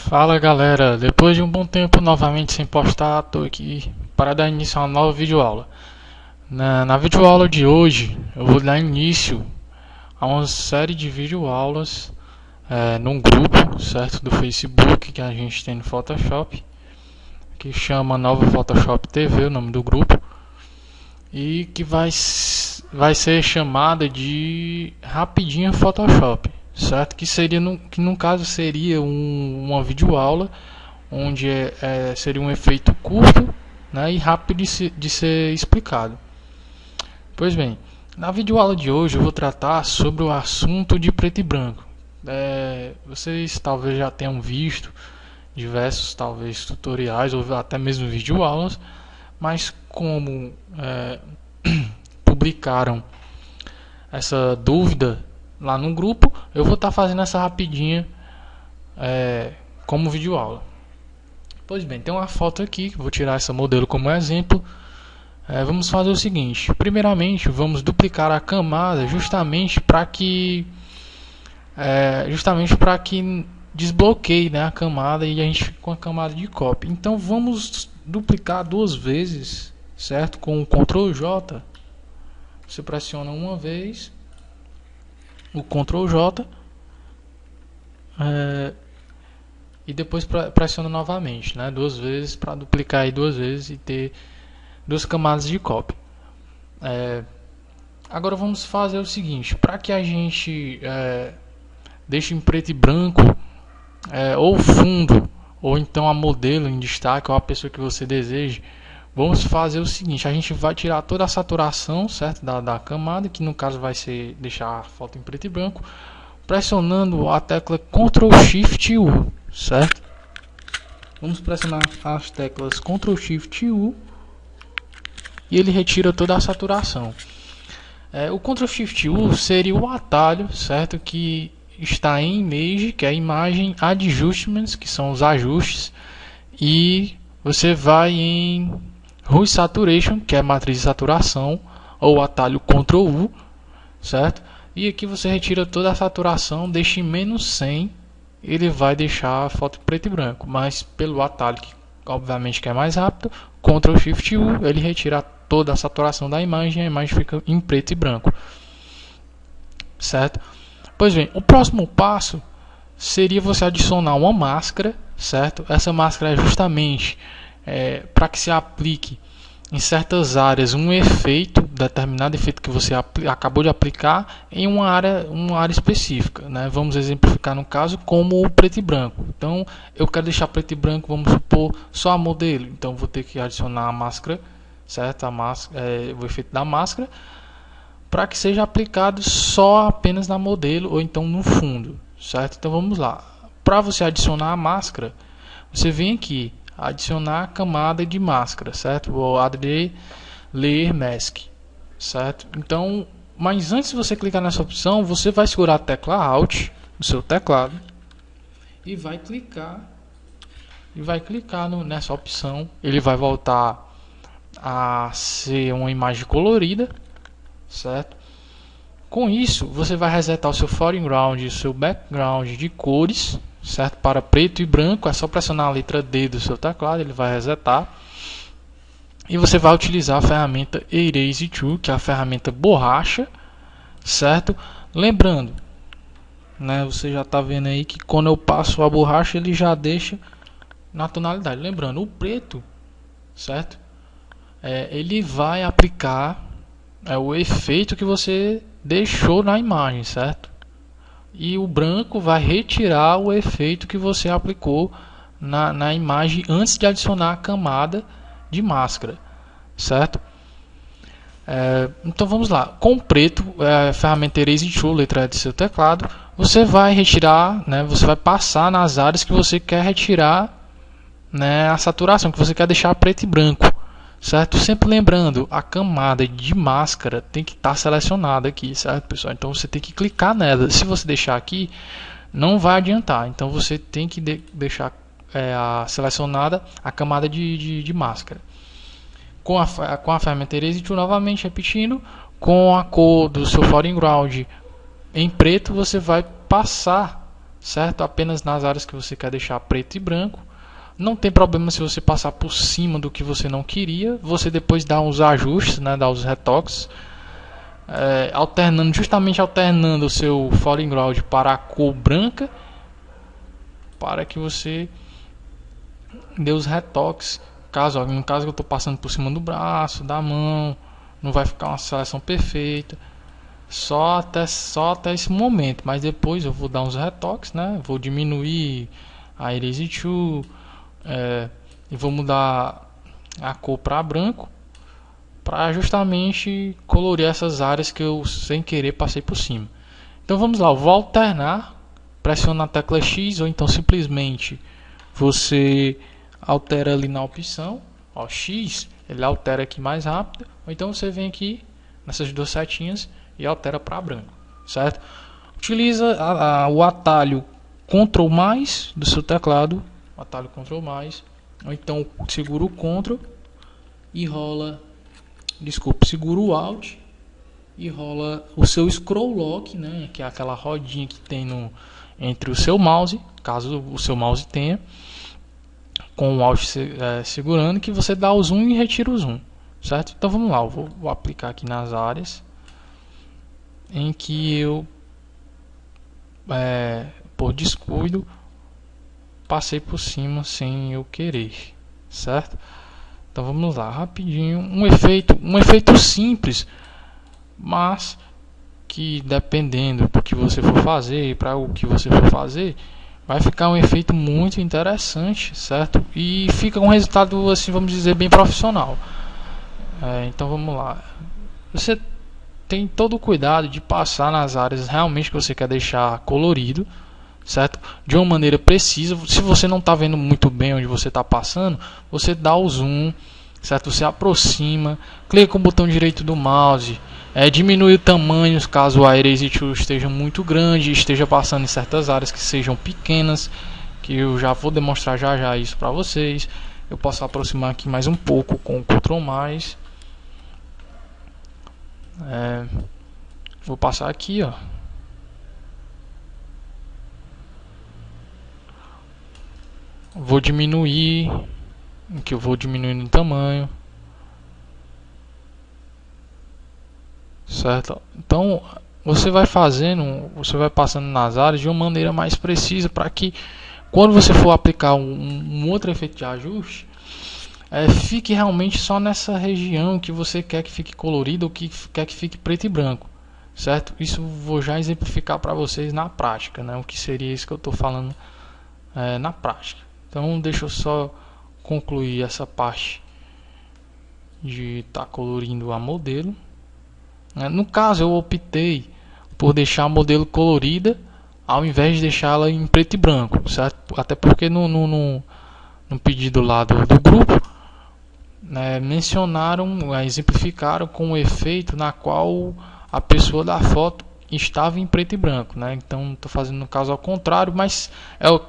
Fala galera, depois de um bom tempo novamente sem postar, tô aqui para dar início a uma nova videoaula. Na videoaula de hoje eu vou dar início a uma série de videoaulas num grupo, certo, do Facebook que a gente tem no Photoshop, que chama Nova Photoshop TV, o nome do grupo, e que vai ser chamada de Rapidinho Photoshop. Certo? Que no caso seria uma videoaula onde seria um efeito curto, né, e rápido de ser explicado. Pois bem, na videoaula de hoje eu vou tratar sobre o assunto de preto e branco. Vocês talvez já tenham visto diversos talvez tutoriais ou até mesmo videoaulas, mas como publicaram essa dúvida lá no grupo, eu vou estar fazendo essa rapidinha como videoaula. Pois bem, tem uma foto aqui, vou tirar essa modelo como exemplo. Vamos fazer o seguinte: primeiramente vamos duplicar a camada justamente para que desbloqueie, né, a camada e a gente fique com a camada de copy. Então vamos duplicar duas vezes, certo? Com o Ctrl J, você pressiona uma vez o Ctrl J e depois pressiona novamente, né, duas vezes, para duplicar aí duas vezes e ter duas camadas de copy. Agora vamos fazer o seguinte: para que a gente deixe em preto e branco ou fundo, ou então a modelo em destaque, ou a pessoa que você deseja, vamos fazer o seguinte: a gente vai tirar toda a saturação, certo, da camada, que no caso vai ser deixar a foto em preto e branco, pressionando a tecla Ctrl Shift U, certo? Vamos pressionar as teclas Ctrl Shift U e ele retira toda a saturação. O Ctrl Shift U seria o atalho, certo, que está em Image, que é a imagem Adjustments, que são os ajustes, e você vai em Hue Saturation, que é a matriz de saturação, ou atalho Ctrl U, certo? E aqui você retira toda a saturação, deixa em menos 100, ele vai deixar a foto em preto e branco, mas pelo atalho, que obviamente que é mais rápido, Ctrl Shift U, ele retira toda a saturação da imagem e a imagem fica em preto e branco, certo? Pois bem, o próximo passo seria você adicionar uma máscara, certo? Essa máscara é justamente para que se aplique em certas áreas um efeito, determinado efeito que você acabou de aplicar em uma área específica, né? Vamos exemplificar no caso como o preto e branco. Então eu quero deixar preto e branco, vamos supor, só a modelo. Então vou ter que adicionar a máscara, certo? O efeito da máscara, para que seja aplicado só apenas na modelo ou então no fundo, certo? Então vamos lá. Para você adicionar a máscara, você vem aqui adicionar a camada de máscara, certo? Vou add layer mask, certo? Então, mas antes de você clicar nessa opção, você vai segurar a tecla Alt do seu teclado e vai clicar nessa opção. Ele vai voltar a ser uma imagem colorida, certo? Com isso, você vai resetar o seu foreground e o seu background de cores, certo? Para preto e branco, é só pressionar a letra D do seu teclado, ele vai resetar. E você vai utilizar a ferramenta Erase Tool, que é a ferramenta borracha, certo? Lembrando, né, você já está vendo aí que quando eu passo a borracha, ele já deixa na tonalidade. Lembrando, o preto, certo? Ele vai aplicar o efeito que você deixou na imagem, certo? E o branco vai retirar o efeito que você aplicou na imagem antes de adicionar a camada de máscara, certo? Então vamos lá. Com o preto, a ferramenta Erase Tool, letra E do seu teclado, você vai retirar, né, você vai passar nas áreas que você quer retirar, né, a saturação, que você quer deixar preto e branco, certo? Sempre lembrando, a camada de máscara tem que estar selecionada aqui, certo, pessoal? Então você tem que clicar nela. Se você deixar aqui, não vai adiantar. Então você tem que deixar selecionada a camada de máscara. Com a ferramenta Erase Tool, novamente repetindo, com a cor do seu foreground em preto, você vai passar, certo? Apenas nas áreas que você quer deixar preto e branco. Não tem problema se você passar por cima do que você não queria. Você depois dá uns ajustes, né, dá os retoques, justamente alternando o seu foreground para a cor branca, para que você dê os retoques. No caso que eu estou passando por cima do braço, da mão, não vai ficar uma seleção perfeita. Só até esse momento, mas depois eu vou dar uns retoques, né? Vou diminuir a Erase Tool, e vou mudar a cor para branco, para justamente colorir essas áreas que eu sem querer passei por cima. Então vamos lá, eu vou alternar, pressiona a tecla X, ou então simplesmente você altera ali na opção, ó, X, ele altera aqui mais rápido, ou então você vem aqui nessas duas setinhas e altera para branco, certo? Utiliza o atalho Ctrl mais do seu teclado, atalho Ctrl mais, ou então segura o Ctrl e segura o Alt e rola o seu Scroll Lock, né, que é aquela rodinha que tem entre o seu mouse, caso o seu mouse tenha, com o Alt segurando, que você dá o zoom e retira o zoom, certo? Então vamos lá, eu vou aplicar aqui nas áreas em que eu por descuido passei por cima sem eu querer, certo? Então vamos lá, rapidinho, um efeito simples, mas que dependendo do que você for fazer e para o que você for fazer, vai ficar um efeito muito interessante, certo? E fica um resultado, assim, vamos dizer, bem profissional. Então vamos lá, você tem todo o cuidado de passar nas áreas realmente que você quer deixar colorido, certo? De uma maneira precisa. Se você não está vendo muito bem onde você está passando, você dá o zoom, certo? Você aproxima, clica com o botão direito do mouse, diminui o tamanho caso a Erase Tool esteja muito grande, esteja passando em certas áreas que sejam pequenas, que eu já vou demonstrar já isso para vocês. Eu posso aproximar aqui mais um pouco com o Ctrl mais. Vou passar aqui, ó. Vou diminuir, que eu vou diminuindo o tamanho, certo? Então você vai passando nas áreas de uma maneira mais precisa, para que quando você for aplicar um outro efeito de ajuste, fique realmente só nessa região que você quer que fique colorido ou que quer que fique preto e branco, certo? Isso eu vou já exemplificar para vocês na prática, né? O que seria isso que eu estou falando na prática. Então deixa eu só concluir essa parte de estar colorindo a modelo. No caso eu optei por deixar a modelo colorida ao invés de deixá-la em preto e branco, certo? Até porque no pedido lá do grupo, mencionaram, exemplificaram com um efeito na qual a pessoa da foto estava em preto e branco, né? Então estou fazendo no caso ao contrário, mas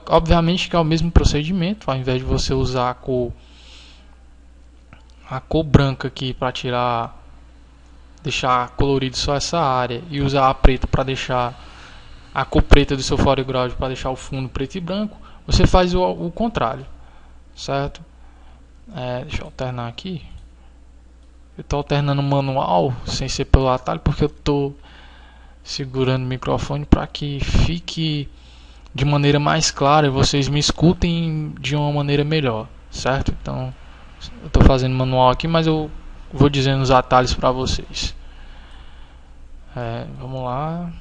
obviamente que é o mesmo procedimento. Ao invés de você usar a cor branca aqui para deixar colorido só essa área, e usar a preta para deixar a cor preta do seu foreground para deixar o fundo preto e branco, você faz o contrário, certo? Deixa eu alternar aqui. Eu estou alternando manual sem ser pelo atalho, porque eu estou segurando o microfone para que fique de maneira mais clara e vocês me escutem de uma maneira melhor, certo? Então eu estou fazendo manual aqui, mas eu vou dizendo os atalhos para vocês. Vamos lá.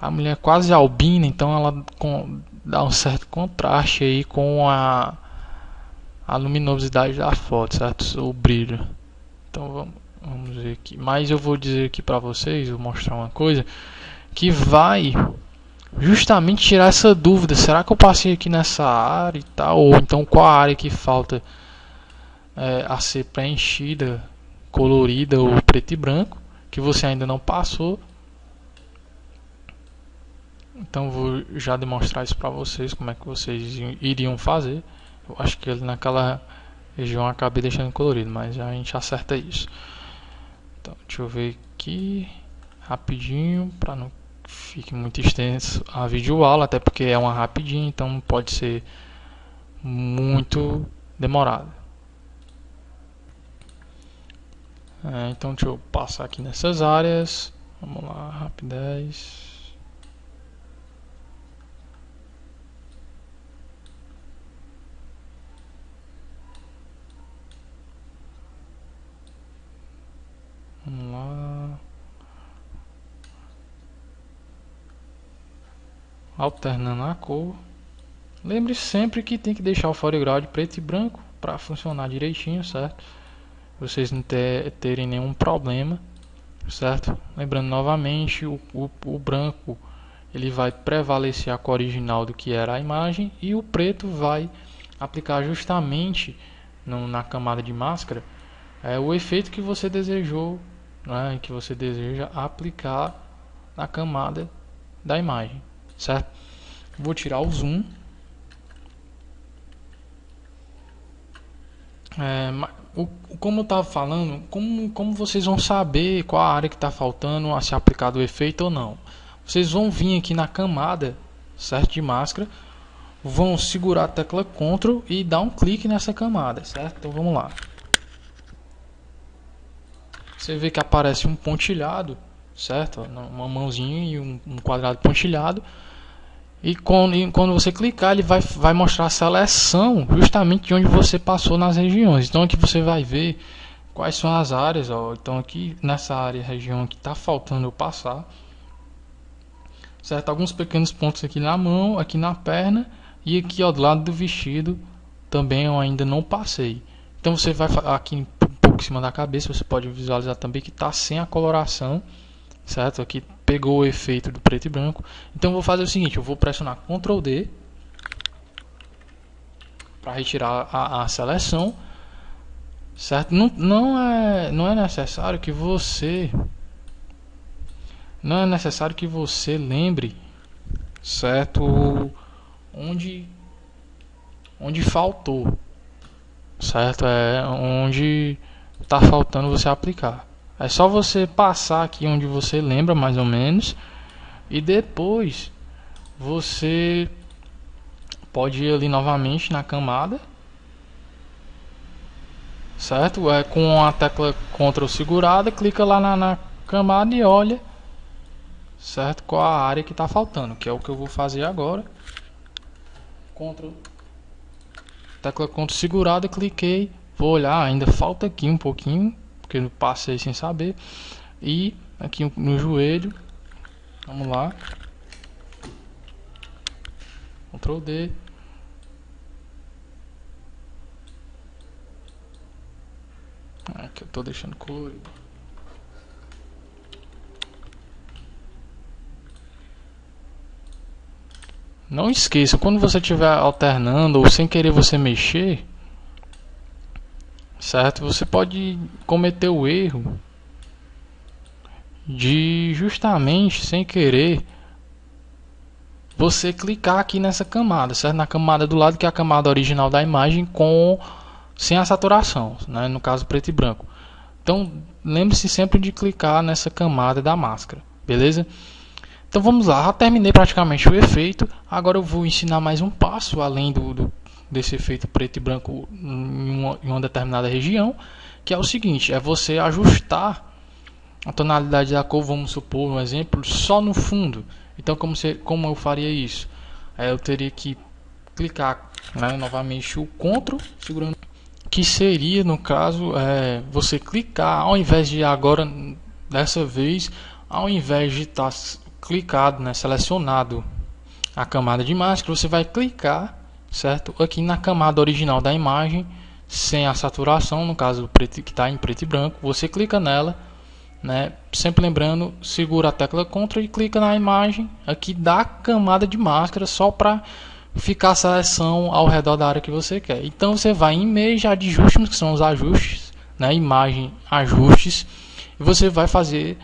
A mulher é quase albina, então ela dá um certo contraste aí com a luminosidade da foto, certo? O brilho. Então vamos ver aqui. Mas eu vou dizer aqui para vocês, vou mostrar uma coisa que vai justamente tirar essa dúvida. Será que eu passei aqui nessa área e tal? Ou então qual a área que falta a ser preenchida, colorida ou preto e branco, que você ainda não passou? Então vou já demonstrar isso para vocês, como é que vocês iriam fazer. Eu acho que ali naquela região eu acabei deixando colorido, mas já a gente acerta isso. Então deixa eu ver aqui rapidinho para não fique muito extenso a videoaula, até porque é uma rapidinha, então não pode ser muito demorado. Então deixa eu passar aqui nessas áreas. Vamos lá, rapidez. Vamos lá. Alternando a cor. Lembre sempre que tem que deixar o foreground preto e branco para funcionar direitinho, certo? Vocês não terem nenhum problema, certo? Lembrando novamente, o branco ele vai prevalecer a cor original do que era a imagem, e o preto vai aplicar justamente na camada de máscara o efeito que você desejou, né, que você deseja aplicar na camada da imagem, certo? Vou tirar o zoom. Como eu estava falando, como vocês vão saber qual a área que está faltando a se aplicar do efeito ou não? Vocês vão vir aqui na camada, certo, de máscara, vão segurar a tecla Ctrl e dar um clique nessa camada, certo? Então vamos lá. Você vê que aparece um pontilhado, certo? Uma mãozinha e um quadrado pontilhado. E quando você clicar, ele vai mostrar a seleção justamente de onde você passou nas regiões. Então aqui você vai ver quais são as áreas. Então aqui nessa área, região que está faltando eu passar, certo? Alguns pequenos pontos aqui na mão, aqui na perna, e aqui do lado do vestido também eu ainda não passei. Então você vai aqui um pouco em cima da cabeça, você pode visualizar também que está sem a coloração, certo? Aqui pegou o efeito do preto e branco. Então eu vou fazer o seguinte, eu vou pressionar Ctrl D para retirar a seleção, certo? Não é necessário que você lembre, certo, onde faltou, certo? Onde está faltando você aplicar. É só você passar aqui onde você lembra mais ou menos, e depois você pode ir ali novamente na camada, certo? Com a tecla Ctrl segurada, clica lá na camada e olha, certo, qual a área que está faltando, que é o que eu vou fazer agora. Tecla Ctrl segurada, cliquei, vou olhar, ainda falta aqui um pouquinho, porque eu passei sem saber. E aqui no joelho, vamos lá, Ctrl D, aqui eu estou deixando colorido. Não esqueça, quando você estiver alternando ou sem querer você mexer, certo? Você pode cometer o erro de justamente sem querer você clicar aqui nessa camada, certo? Na camada do lado, que é a camada original da imagem sem a saturação, né? No caso preto e branco. Então lembre-se sempre de clicar nessa camada da máscara, beleza? Então vamos lá, já terminei praticamente o efeito. Agora eu vou ensinar mais um passo além desse efeito preto e branco em uma determinada região, que é o seguinte: é você ajustar a tonalidade da cor, vamos supor um exemplo, só no fundo. Então como eu faria isso? Eu teria que clicar, né, novamente o Ctrl segurando, que seria no caso você clicar, ao invés de agora, dessa vez, ao invés de estar clicado, né, selecionado a camada de máscara, você vai clicar, certo, aqui na camada original da imagem, sem a saturação, no caso preto, que está em preto e branco. Você clica nela, né, sempre lembrando, segura a tecla Ctrl e clica na imagem aqui da camada de máscara, só para ficar a seleção ao redor da área que você quer. Então você vai em Image Adjustments, que são os ajustes, né, imagem ajustes, e você vai fazer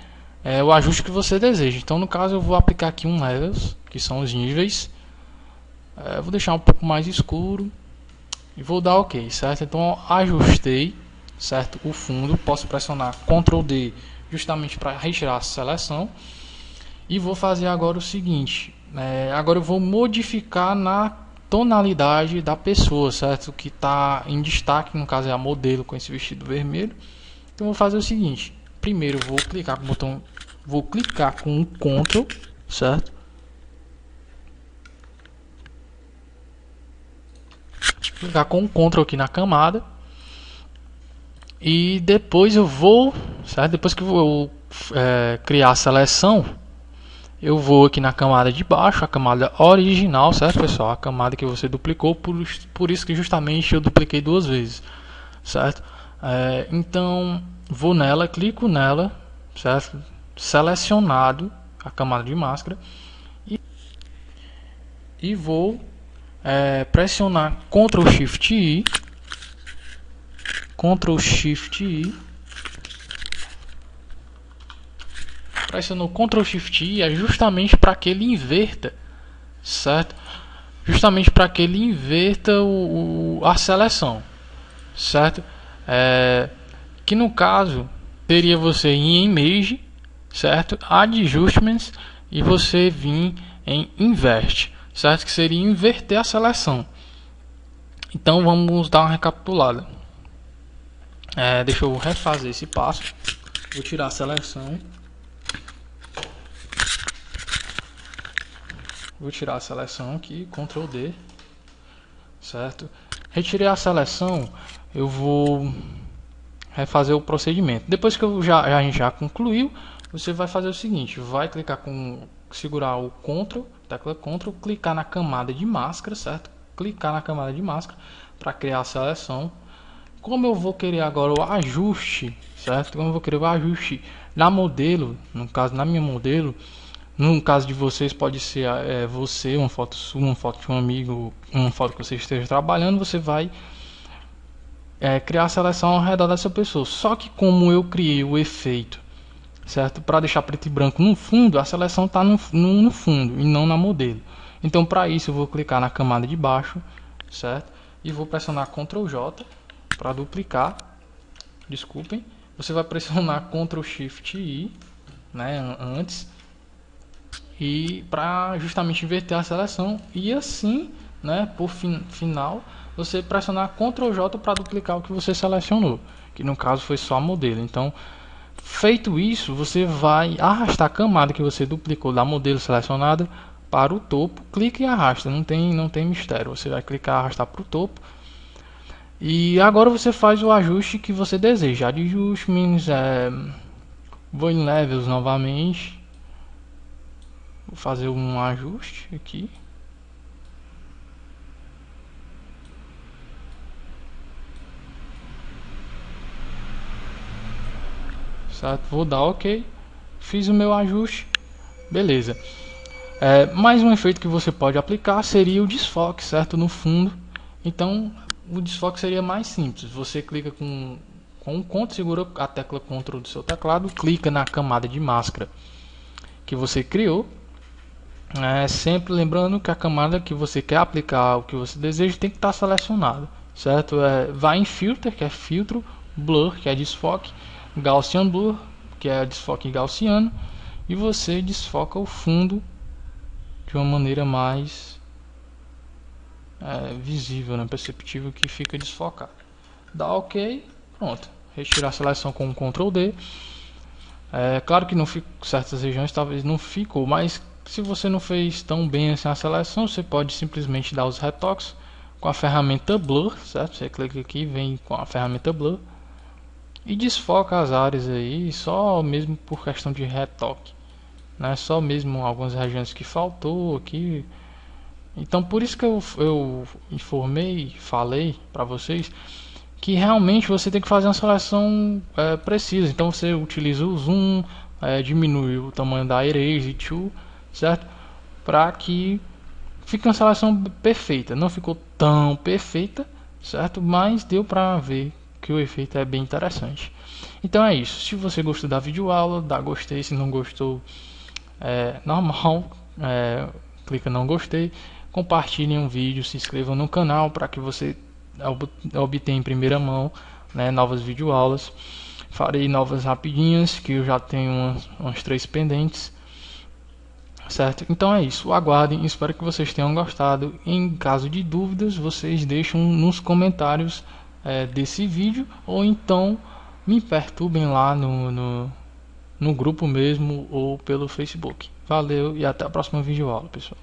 o ajuste que você deseja. Então no caso eu vou aplicar aqui um Levels, que são os níveis. Vou deixar um pouco mais escuro e vou dar OK, certo? Então ajustei, certo, o fundo. Posso pressionar Ctrl D justamente para retirar a seleção. E vou fazer agora o seguinte, agora eu vou modificar na tonalidade da pessoa, certo? Que está em destaque, no caso é a modelo com esse vestido vermelho. Então vou fazer o seguinte, primeiro eu vou clicar com o botão, vou clicar com o Ctrl, certo? Clicar com o Ctrl aqui na camada. E depois eu vou, certo? Depois que eu vou criar a seleção, eu vou aqui na camada de baixo, a camada original, certo, pessoal? A camada que você duplicou, por isso que justamente eu dupliquei duas vezes, certo? Então vou nela, clico nela, certo? Selecionado a camada de máscara e vou pressionar Ctrl Shift I, Ctrl Shift I, pressionou Ctrl Shift I é justamente para que ele inverta, certo? Justamente para que ele inverta a seleção, certo? Que no caso teria você ir em Image, certo? Adjustments e você vir em Invert, certo? Que seria inverter a seleção. Então vamos dar uma recapitulada. Deixa eu refazer esse passo. Vou tirar a seleção. Vou tirar a seleção aqui, Ctrl D, certo? Retirei a seleção, eu vou refazer o procedimento. Depois que a gente já concluiu, você vai fazer o seguinte: vai clicar segurar o Ctrl, tecla Ctrl, clicar na camada de máscara, certo? Clicar na camada de máscara para criar a seleção. Como eu vou querer agora o ajuste, certo? Como eu vou querer o ajuste na modelo, no caso na minha modelo. No caso de vocês, pode ser você, uma foto sua, uma foto de um amigo, uma foto que você esteja trabalhando. Você vai criar a seleção ao redor dessa pessoa. Só que como eu criei o efeito, certo, para deixar preto e branco no fundo, a seleção está no fundo e não na modelo. Então para isso eu vou clicar na camada de baixo, certo, e vou pressionar Ctrl J para duplicar. Desculpem, você vai pressionar Ctrl Shift I, né, antes, e para justamente inverter a seleção, e assim, né, por final, você pressionar Ctrl J para duplicar o que você selecionou, que no caso foi só a modelo. Então, feito isso, você vai arrastar a camada que você duplicou da modelo selecionada para o topo, clica e arrasta, não tem mistério. Você vai clicar, arrastar para o topo, e agora você faz o ajuste que você deseja. Adjustments, vou em Levels novamente. Vou fazer um ajuste aqui. Certo? Vou dar OK. Fiz o meu ajuste. Beleza. Mais um efeito que você pode aplicar seria o desfoque, certo? No fundo. Então, o desfoque seria mais simples. Você clica com o Ctrl, segura a tecla Ctrl do seu teclado, clica na camada de máscara que você criou. Sempre lembrando que a camada que você quer aplicar, o que você deseja, tem que estar selecionado, certo? Vai em Filter, que é filtro, Blur, que é desfoque, Gaussian Blur, que é desfoque gaussiano, e você desfoca o fundo de uma maneira mais visível, né? Perceptível, que fica desfocado. Dá OK, pronto. Retirar a seleção com o Ctrl D. Claro que não ficou, certas regiões talvez não ficou, mas se você não fez tão bem assim a seleção, você pode simplesmente dar os retoques com a ferramenta Blur, certo? Você clica aqui, vem com a ferramenta Blur e desfoca as áreas aí, só mesmo por questão de retoque, né? Só mesmo algumas regiões que faltou aqui. Então por isso que eu falei para vocês que realmente você tem que fazer uma seleção precisa. Então você utiliza o zoom, diminui o tamanho da Erase Tool, certo? Para que fique uma seleção perfeita. Não ficou tão perfeita, certo? Mas deu para ver que o efeito é bem interessante. Então é isso. Se você gostou da videoaula, dá gostei. Se não gostou, normal, clica não gostei. Compartilhem um vídeo, se inscrevam no canal para que você obtenha em primeira mão, né, novas videoaulas. Farei novas rapidinhas, que eu já tenho umas 3 pendentes. certo? Então é isso, aguardem, espero que vocês tenham gostado. Em caso de dúvidas, vocês deixam nos comentários desse vídeo, ou então me perturbem lá no grupo mesmo, ou pelo Facebook. Valeu e até a próxima videoaula, pessoal.